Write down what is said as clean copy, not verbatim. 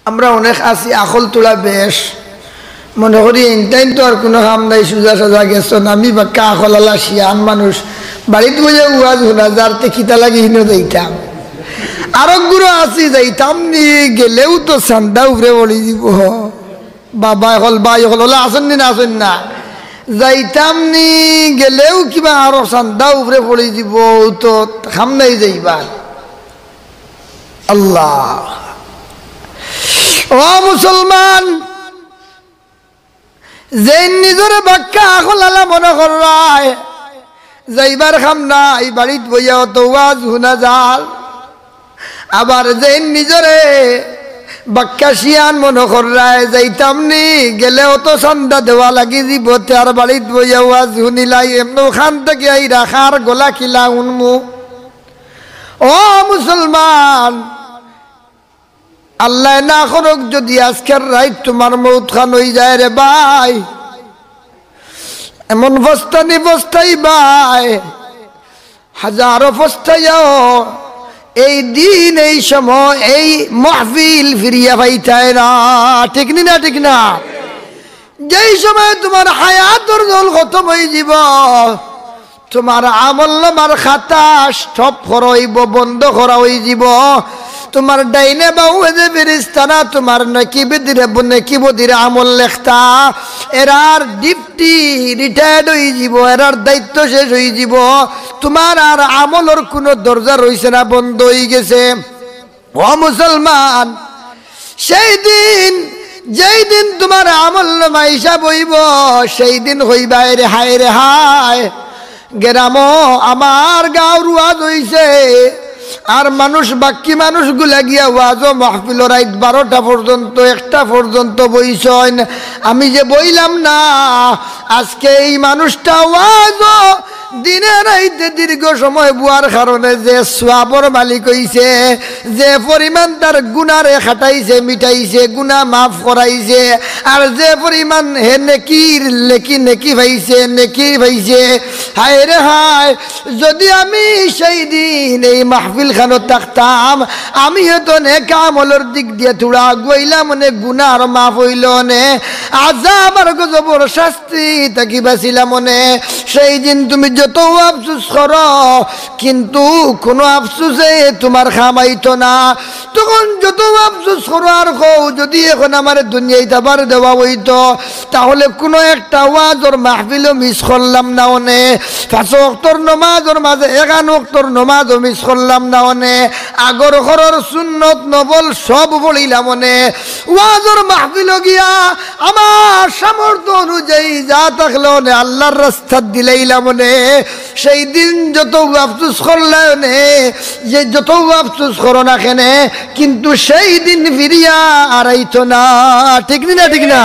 আমরা অনেক আছি আখল তোলা বেশ মনে করি এনটাইন তো আর কোনো কাম নাই, সোজা সাজা গেছো আমি বাক্কা আখলালা শিয়ান মানুষ বাড়িতে বসে উয়াজ শোনা যারতে খিতা লাগি হিনো যাইতাম। আরো গুরু আছি যাইতাম নি গেলেও তো চান্দা উপরে বলি দিব বাবা হল বাই হল ওলা আসেন নি না আসেন না, যাইতাম নি গেলেও কিবা আরো চান্দা উপরে পড়ি দিব তো খাম নাই যাইবা। আল্লাহ ও মুসলমান, যে নিজরে বাক্কা আখলালা মনে করায় যাইবার খাম না এই বাড়িত বইয়া তো ওয়াজ শুনা যার, আবার যে নিজরে বাক্কা শিয়ান মনে করায় যাইতাম নি গেলেও তো চান্দা দেওয়া লাগি দিব, তার বাড়িত বইয়া ওয়াজ শুনিলাই এমন খান থেকে এই রাখার গলা খিলা উনমু। ও মুসলমান, আল্লাহ না করুক যদি আজকের রাত তোমার মৌত খান হয়ে যায় রে ভাই, এমন বস্তানি বস্তাই ভাই হাজারো বস্তাইও এই দিন এই সময় এই মাহফিল ফিরিয়া পাইতায় না, ঠিক না ঠিক না? যেই সময় তোমার হায়াতর জল খতম হয়ে যাব, তোমার আমল নামার খাতা স্টপ করা হইব, বন্ধ করা হয়ে যাব, তোমার ডাইনে বাউ যে ফেরেশতারা তোমার নাকি বদিরে আমল লেখতা এরার ডিপটি রিটায়ার্ড হয়ে যাব, এরার দায়িত্ব শেষ হয়ে যাব, তোমার আর আমলের কোনো দরজা রইছে না, বন্ধ হয়ে গেছে। ও মুসলমান, সেই দিন যেই দিন তোমার আমল নামা হিসাব হইব সেই দিন হইবা রে হায় রে হায় গেরাম আমার গাঁও রুয়াজ হইছে, আর মানুষ বাকি মানুষগুলা গিয়া ওয়াজও মাহফিল রাত 12টা পর্যন্ত 1টা পর্যন্ত বইছেন, আমি যে বইলাম না আজকে এই মানুষটা ওয়াজও দিনে রাইতে দীর্ঘ সময় বুয়ার কারণে যে সোয়াবর মালিক হইছে, যে পরিমাণ তার গুনারে খাটাইছে মিটাইছে গুনাহ মাফ করাইছে, আর যে পরিমাণ হে নেকির নেকি পাইছে নেকি পাইছে, হায় রে হায় যদি আমি সেই দিন এই মাহফিল খানো থাকতাম আমি হয়তো নেক আমলের দিক দিয়ে থোড়া গইলাম মানে গুনাহ আর মাফ হইল নে, আযাব আর গজবর শাস্তি তাকি বাঁচিলাম মনে। সেই দিন তুমি যত আফসোস করো কিন্তু কোনো আফসোসে তোমার খামাইতো না, তখন যত আফসোস করো আর কও যদি এখন আমার দুনিয়ায় আবার দেওয়া হইতো তাহলে কোনো একটা ওয়াজর মাহফিলও মিস করলাম না অনে, 5 ওয়াক্তর নামাজের মাঝে 1 ওয়াক্তর নামাজও মিস করলাম না অনে, আগর ঘরের সুন্নত নফল সব পড়িলাম অনে, ওয়াজর মাহফিল গিয়া আমার সামর্থ্য অনুযায়ী যা থাকলো অনে আল্লাহর রাস্তা দিলাইলাম অনে। সেই দিন যত আফসোস করলে যে যত আফসোস করো না কেন কিন্তু সেই দিন ফিরিয়া আড়াইতো না, ঠিক না ঠিক না?